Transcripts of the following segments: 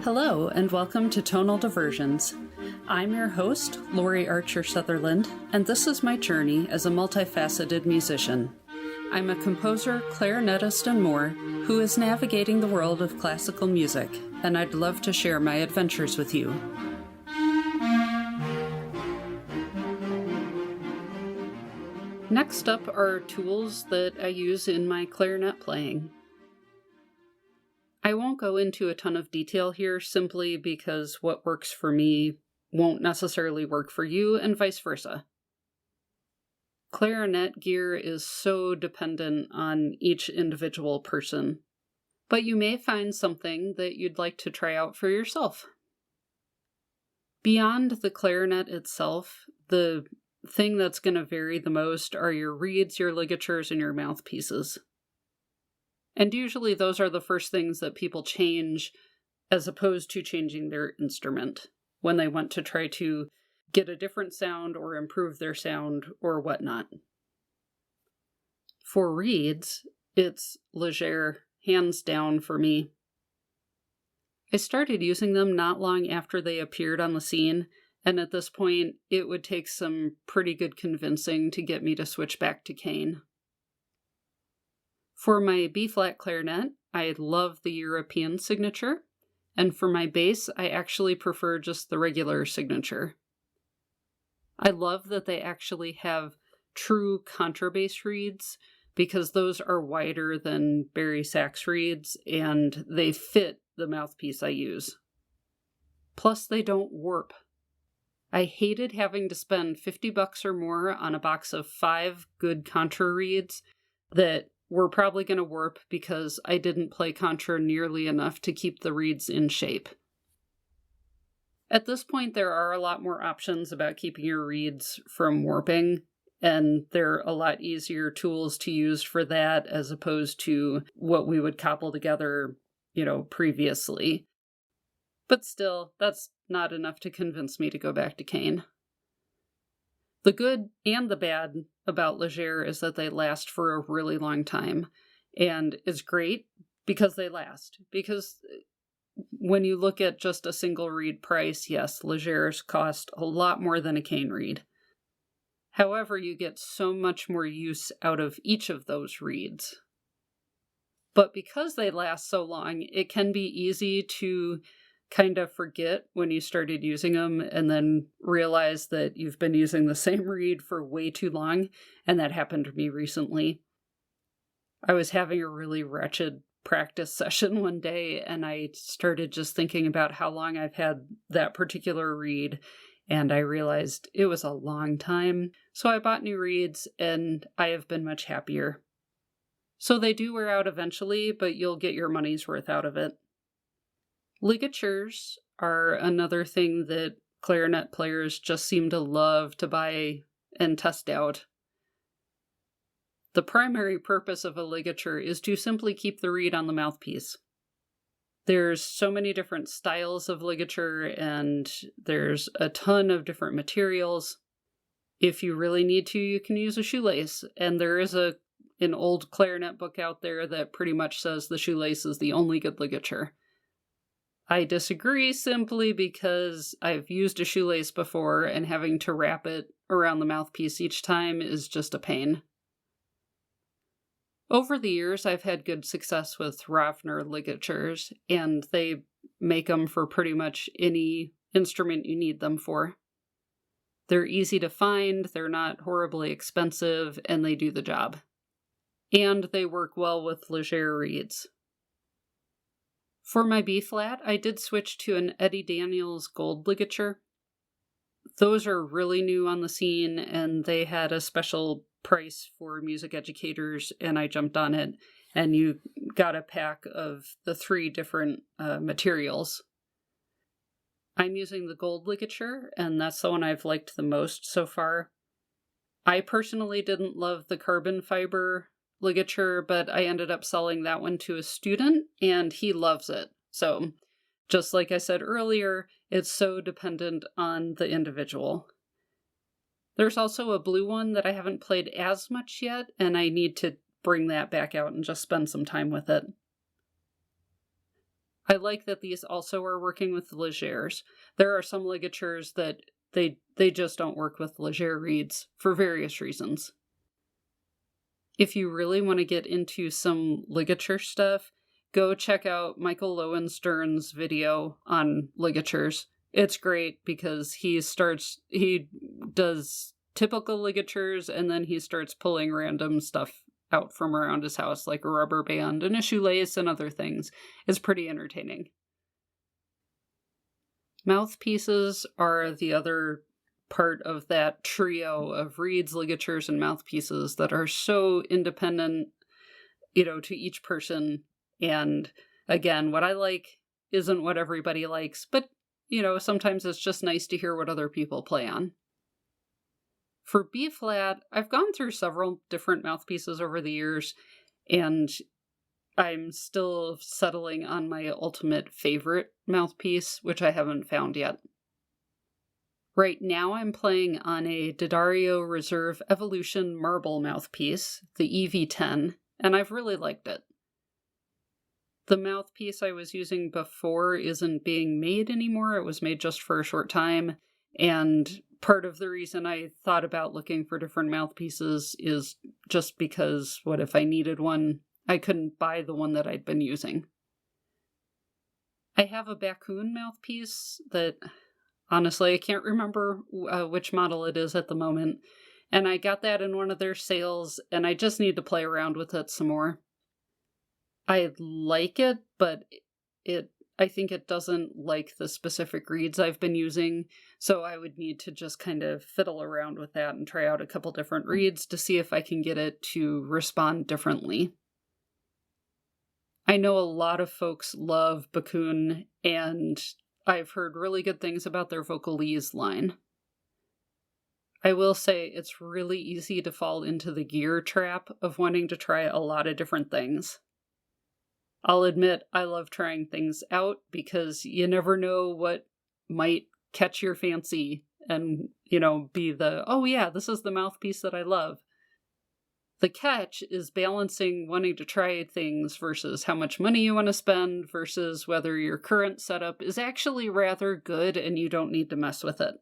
Hello, and welcome to Tonal Diversions. I'm your host, Lori Archer Sutherland, and this is my journey as a multifaceted musician. I'm a composer, clarinetist, and more who is navigating the world of classical music, and I'd love to share my adventures with you. Next up are tools that I use in my clarinet playing. I won't go into a ton of detail here simply because what works for me won't necessarily work for you and vice versa. Clarinet gear is so dependent on each individual person, but you may find something that you'd like to try out for yourself. Beyond the clarinet itself, the thing that's going to vary the most are your reeds, your ligatures, and your mouthpieces. And usually those are the first things that people change as opposed to changing their instrument when they want to try to get a different sound or improve their sound or whatnot. For reeds, it's Ligatures, hands down for me. I started using them not long after they appeared on the scene, and at this point, it would take some pretty good convincing to get me to switch back to cane. For my B-flat clarinet, I love the European signature, and for my bass, I actually prefer just the regular signature. I love that they actually have true contrabass reeds, because those are wider than bari sax reeds, and they fit the mouthpiece I use. Plus, they don't warp. I hated having to spend $50 or more on a box of 5 good contra reeds that were probably going to warp because I didn't play contra nearly enough to keep the reeds in shape. At this point, there are a lot more options about keeping your reeds from warping, and they're a lot easier tools to use for that as opposed to what we would cobble together, previously. But still, that's not enough to convince me to go back to cane. The good and the bad about Ligatures is that they last for a really long time, and it's great because they last. Because when you look at just a single reed price, yes, Ligatures cost a lot more than a cane reed. However, you get so much more use out of each of those reeds. But because they last so long, it can be easy to kind of forget when you started using them and then realize that you've been using the same reed for way too long, and that happened to me recently. I was having a really wretched practice session one day, and I started just thinking about how long I've had that particular reed, and I realized it was a long time. So I bought new reeds, and I have been much happier. So they do wear out eventually, but you'll get your money's worth out of it. Ligatures are another thing that clarinet players just seem to love to buy and test out. The primary purpose of a ligature is to simply keep the reed on the mouthpiece. There's so many different styles of ligature, and there's a ton of different materials. If you really need to, you can use a shoelace, and there is an old clarinet book out there that pretty much says the shoelace is the only good ligature. I disagree simply because I've used a shoelace before, and having to wrap it around the mouthpiece each time is just a pain. Over the years, I've had good success with Ravner ligatures, and they make them for pretty much any instrument you need them for. They're easy to find, they're not horribly expensive, and they do the job. And they work well with Ligatures reeds. For my B-flat, I did switch to an Eddie Daniels gold ligature. Those are really new on the scene, and they had a special price for music educators, and I jumped on it, and you got a pack of the 3 different materials. I'm using the gold ligature, and that's the one I've liked the most so far. I personally didn't love the carbon fiber ligature, but I ended up selling that one to a student, and he loves it. So, just like I said earlier, it's so dependent on the individual. There's also a blue one that I haven't played as much yet, and I need to bring that back out and just spend some time with it. I like that these also are working with the Ligatures. There are some ligatures that they just don't work with Ligature reeds for various reasons. If you really want to get into some ligature stuff, go check out Michael Lowenstern's video on ligatures. It's great because he does typical ligatures and then he starts pulling random stuff out from around his house, like a rubber band and a shoelace and other things. It's pretty entertaining. Mouthpieces are the other part of that trio of reeds, ligatures, and mouthpieces that are so independent, to each person. And again, what I like isn't what everybody likes, but, sometimes it's just nice to hear what other people play on. For B flat, I've gone through several different mouthpieces over the years, and I'm still settling on my ultimate favorite mouthpiece, which I haven't found yet. Right now I'm playing on a D'Addario Reserve Evolution marble mouthpiece, the EV10, and I've really liked it. The mouthpiece I was using before isn't being made anymore. It was made just for a short time, and part of the reason I thought about looking for different mouthpieces is just because what if I needed one? I couldn't buy the one that I'd been using. I have a Bakun mouthpiece that, honestly, I can't remember which model it is at the moment, and I got that in one of their sales, and I just need to play around with it some more. I like it, but I think it doesn't like the specific reeds I've been using, so I would need to just kind of fiddle around with that and try out a couple different reeds to see if I can get it to respond differently. I know a lot of folks love Bakun, and I've heard really good things about their Vocalese line. I will say it's really easy to fall into the gear trap of wanting to try a lot of different things. I'll admit I love trying things out because you never know what might catch your fancy and, be oh yeah, this is the mouthpiece that I love. The catch is balancing wanting to try things versus how much money you want to spend versus whether your current setup is actually rather good and you don't need to mess with it.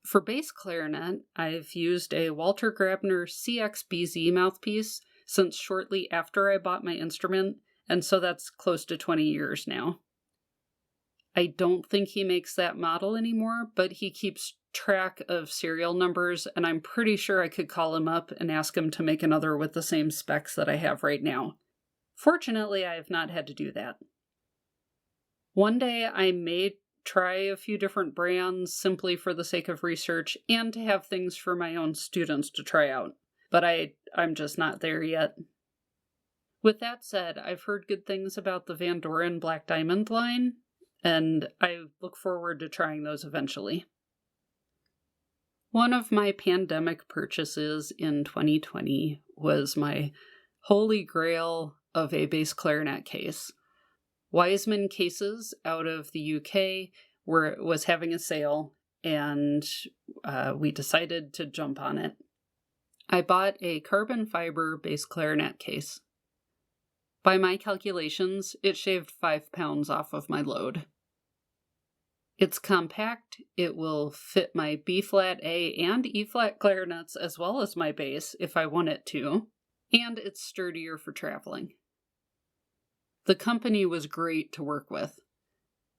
For bass clarinet, I've used a Walter Grabner CXBZ mouthpiece since shortly after I bought my instrument, and so that's close to 20 years now. I don't think he makes that model anymore, but he keeps track of serial numbers, and I'm pretty sure I could call him up and ask him to make another with the same specs that I have right now. Fortunately, I have not had to do that. One day I may try a few different brands simply for the sake of research and to have things for my own students to try out, but I'm just not there yet. With that said, I've heard good things about the Van Doren Black Diamond line, and I look forward to trying those eventually. One of my pandemic purchases in 2020 was my holy grail of a bass clarinet case. Wiseman Cases out of the UK was having a sale, and we decided to jump on it. I bought a carbon fiber bass clarinet case. By my calculations, it shaved 5 pounds off of my load. It's compact, it will fit my B-flat A and E-flat clarinets as well as my bass if I want it to, and it's sturdier for traveling. The company was great to work with.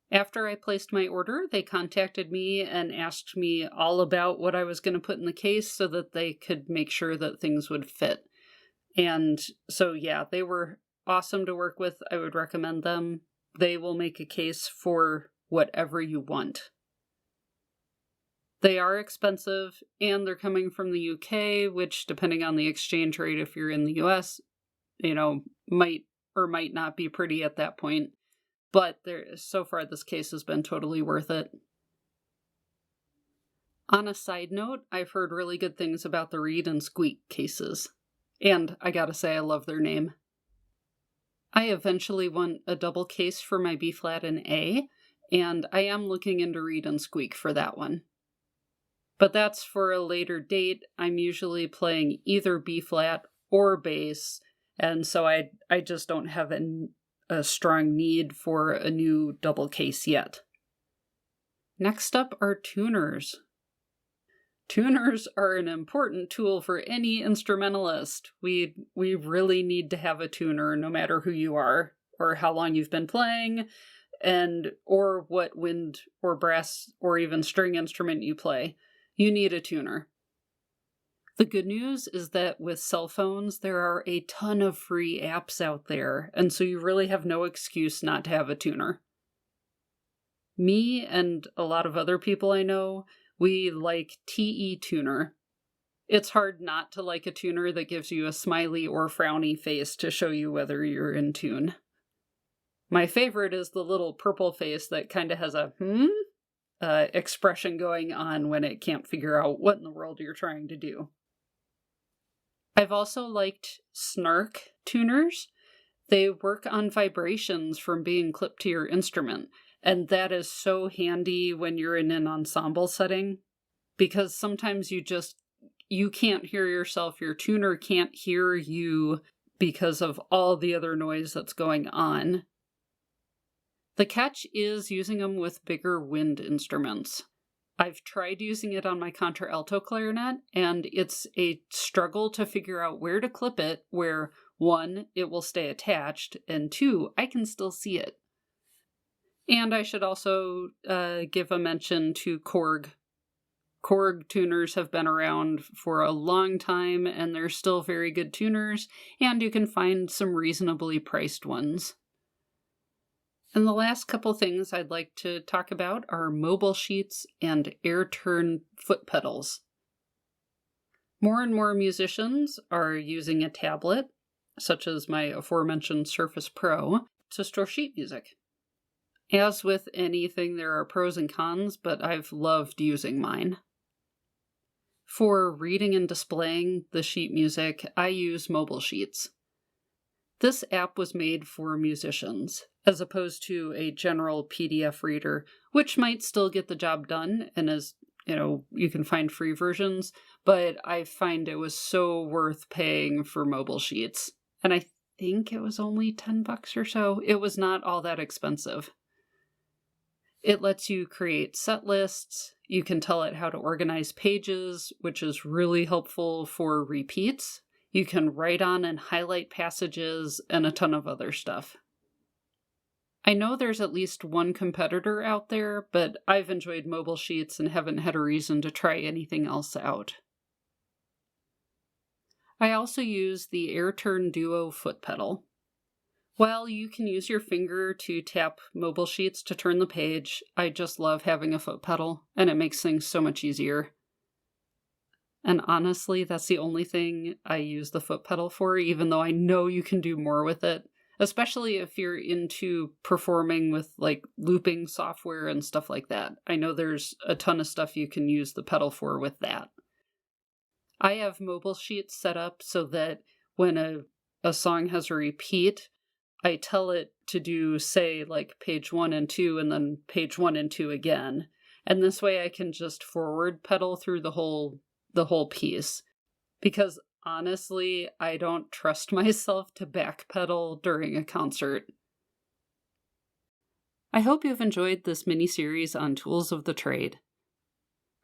After I placed my order, they contacted me and asked me all about what I was going to put in the case so that they could make sure that things would fit. And so, yeah, they were awesome to work with. I would recommend them. They will make a case for whatever you want. They are expensive, and they're coming from the UK, which, depending on the exchange rate, if you're in the US, might or might not be pretty at that point. But so far, this case has been totally worth it. On a side note, I've heard really good things about the Reed and Squeak cases. And I gotta say, I love their name. I eventually want a double case for my B-flat and A, and I am looking into Reed and Squeak for that one. But that's for a later date. I'm usually playing either B-flat or bass, and so I just don't have a strong need for a new double case yet. Next up are tuners. Tuners are an important tool for any instrumentalist. We really need to have a tuner no matter who you are or how long you've been playing or what wind or brass or even string instrument you play. You need a tuner. The good news is that with cell phones, there are a ton of free apps out there, and so you really have no excuse not to have a tuner. Me and a lot of other people I know, we like TE Tuner. It's hard not to like a tuner that gives you a smiley or frowny face to show you whether you're in tune. My favorite is the little purple face that kind of has a expression going on when it can't figure out what in the world you're trying to do. I've also liked snark tuners. They work on vibrations from being clipped to your instrument, and that is so handy when you're in an ensemble setting, because sometimes you can't hear yourself, your tuner can't hear you because of all the other noise that's going on. The catch is using them with bigger wind instruments. I've tried using it on my contralto clarinet, and it's a struggle to figure out where to clip it, where 1, it will stay attached, and 2, I can still see it. And I should also give a mention to Korg. Korg tuners have been around for a long time, and they're still very good tuners, and you can find some reasonably priced ones. And the last couple things I'd like to talk about are mobile sheets and air turn foot pedals. More and more musicians are using a tablet, such as my aforementioned Surface Pro, to store sheet music. As with anything, there are pros and cons, but I've loved using mine. For reading and displaying the sheet music, I use Mobile Sheets. This app was made for musicians, as opposed to a general PDF reader, which might still get the job done, and as you can find free versions, but I find it was so worth paying for Mobile Sheets. And I think it was only $10 or so. It was not all that expensive. It lets you create set lists. You can tell it how to organize pages, which is really helpful for repeats. You can write on and highlight passages and a ton of other stuff. I know there's at least one competitor out there, but I've enjoyed Mobile Sheets and haven't had a reason to try anything else out. I also use the AirTurn Duo foot pedal. While you can use your finger to tap Mobile Sheets to turn the page, I just love having a foot pedal, and it makes things so much easier. And honestly, that's the only thing I use the foot pedal for, even though I know you can do more with it, especially if you're into performing with like looping software and stuff like that. I know there's a ton of stuff you can use the pedal for with that. I have Mobile Sheets set up so that when a song has a repeat, I tell it to do, say, like page 1 and 2 and then page 1 and 2 again. And this way I can just forward pedal through the whole piece, because honestly, I don't trust myself to backpedal during a concert. I hope you've enjoyed this mini-series on tools of the trade.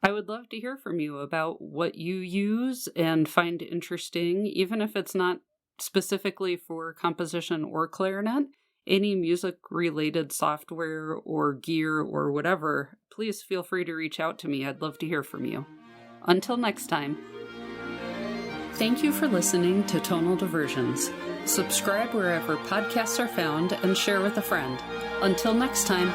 I would love to hear from you about what you use and find interesting, even if it's not specifically for composition or clarinet. Any music-related software or gear or whatever, please feel free to reach out to me. I'd love to hear from you. Until next time. Thank you for listening to Tonal Diversions. Subscribe wherever podcasts are found and share with a friend. Until next time.